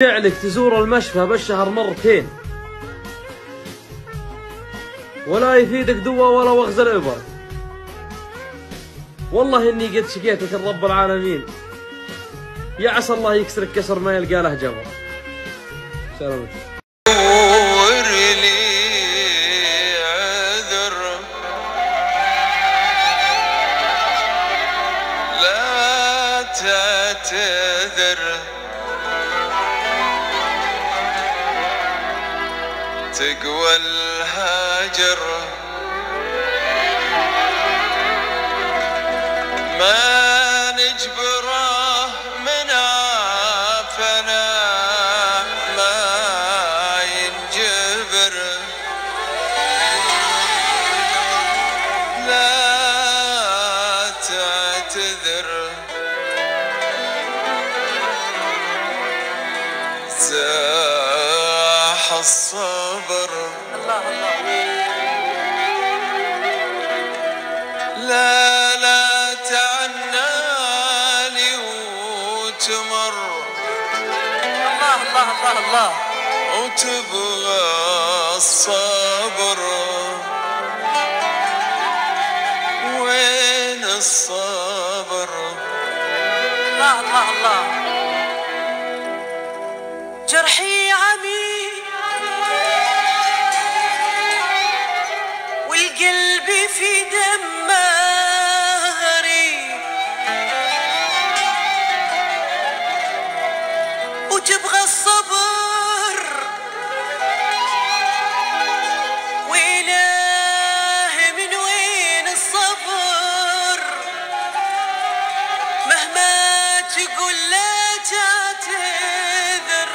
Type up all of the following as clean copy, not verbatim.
فعلك تزور المشفى بالشهر مرتين ولا يفيدك دواء ولا وغز الإبر. والله إني قد شكيتك لرب العالمين، يا عسى الله يكسرك كسر ما يلقى له جبر. سلامتك. لا تعتذر تقوى الهاجر، ما نجبره من عافنا ما ينجبر. لا تعتذر زاح الصبر. لا تعنالي وتمر الله وتبغى الصبر. وين الصبر؟ الله جرحي عميق والقلب في دماري، وتبغى الصبر وإله من وين الصبر؟ مهما تقول لا تعتذر،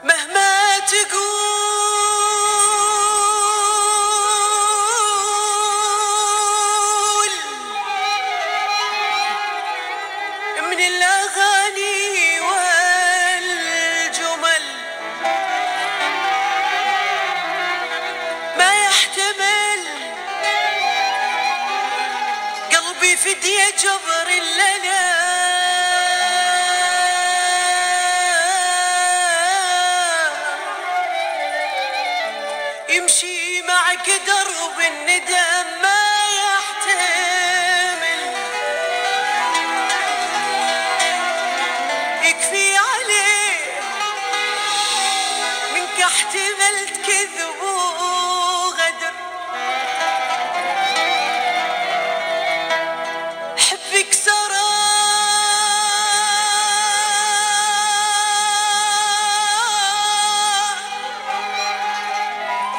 مهما تقول من الأغاني والجمل ما يحتمل قلبي فدية جبر لنا. يمشي معك درب الندم ما يحتمل، يكفي عليه منك احتملت كذب وغدر. حبك سرى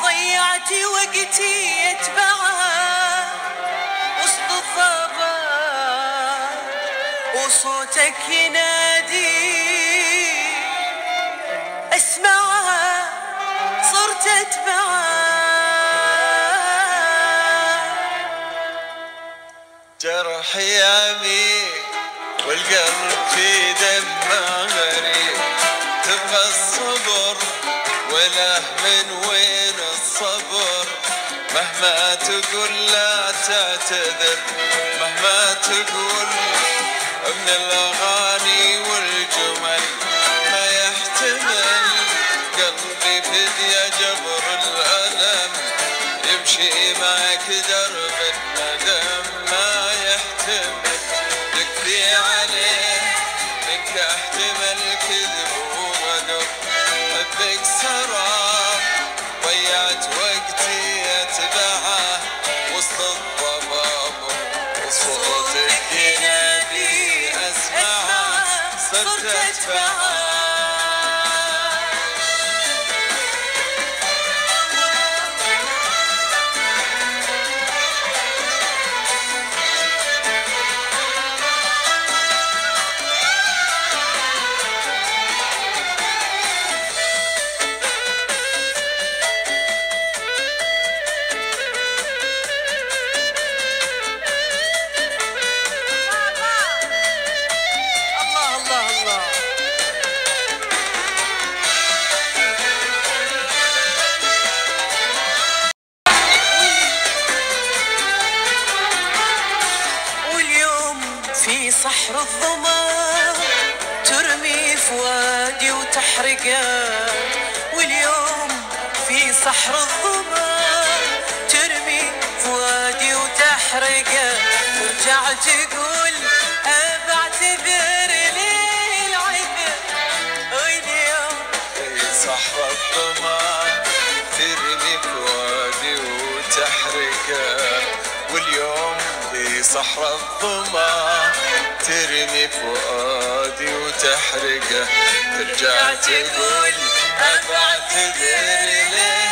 ضيعتي وقتي يتبعها وسط الضباب وصوتك ينادي اسمعها صرت اتبعها. جرحي عميق والقلب في دماري، تبغى الصبر وله من وين الصبر؟ مهما تقول لا تعتذر، مهما تقول من الأغاني والجمل ما يحتمل قلبي فدية جبر الألم. يمشي معك درب الندم ما يحتمل، يكفي عليه منك احتمل كذب وغدر. حبك سراب ضيعت وقتي اتبعه وسط الضباب وصوتك ينادي اسمعه صرت اتبعه. الظما ترمي فؤادي وتحرقه، واليوم في صحر الظما ترمي فؤادي وتحرقه، ترجع تقول بعتذر لي العذر، واليوم في صحر الظما ترمي فؤادي وتحرقه، واليوم في صحر الظما ترمي فؤادي وتحرقه، ترجع تقول بعتذر لي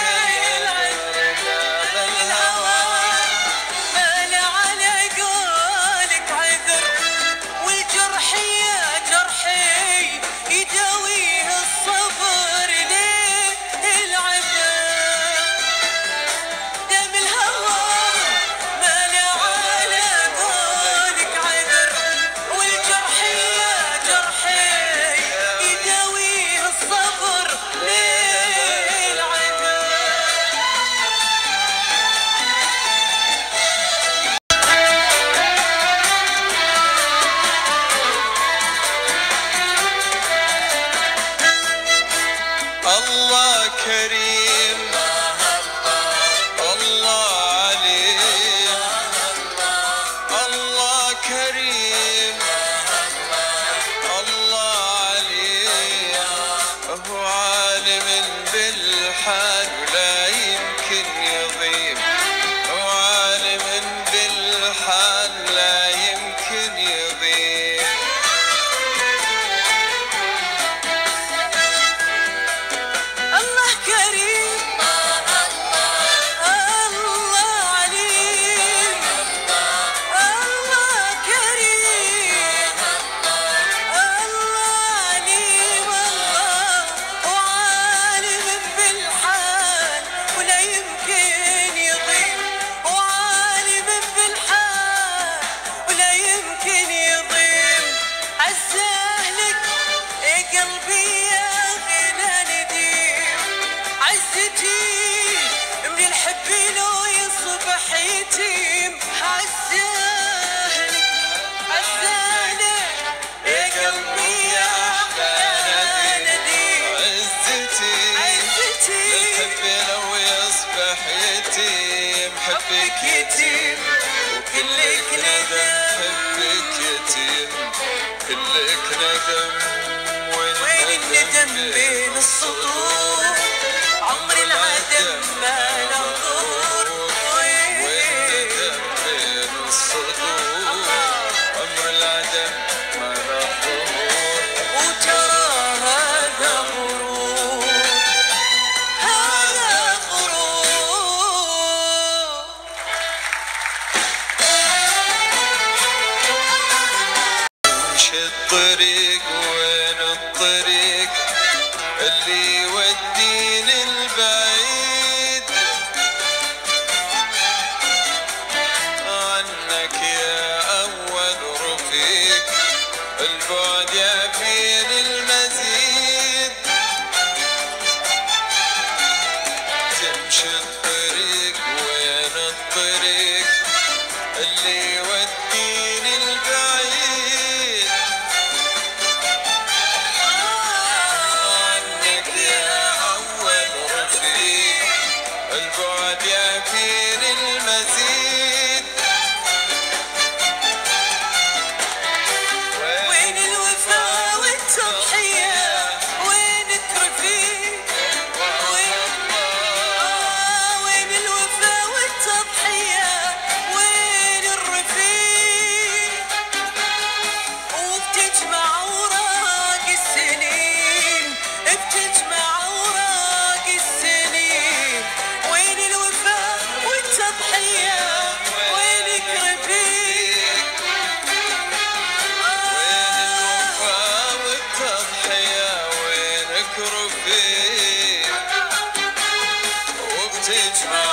يداويه الصبر ليه العذاب، دم الهوى ماله على قولك عذر، والجرح يا جرحي يداويه الصبر ليه العذاب. الله كريم الله عليم، الله كريم الله عليم، هو عالم بالحال ولا يمكن يضيم، هو عالم بالحال لا يمكن يضيم. الله كريم الله عليم، الله كريم الله عليم، الله وعالم بالحال ولا يمكن يضيم، وعالم بالحال ولا يمكن يضيم. عساهلك يا قلبي يا غنى نديم، عزتي من الحب لو يصبح يتيم، عساهلك عساهلك يا قلبي يا غنى نديم، عزتي للحب لو يصبح يتيم، حبك يتيم وكلك ندم، حبك يتيم كلك ندم، وين الندم بين السطور، عمر العدم ما له ظهور، وين الندم بين السطور، عمر العدم ما له ظهور، وترى هذا غرور، هذا غرور. امشي الطريق وين الطريق اللي يوديني البعيد عنك يا أول رفيق، البعد يعفيني المزيد، تمشي الطريق وين الطريق اللي يوديني البعيد عنك يا أول رفيق، البعد يعفيني المزيد. وين الوفا والتضحية وين الترفيه، وين الوفا والتضحية وين الرفيق، وبتجمع اوراق السنين، بتجمع اوراق السنين، وين الوفا والتضحية وينك رفيق، وين الوفا والتضحية وينك رفيق، وبتجمع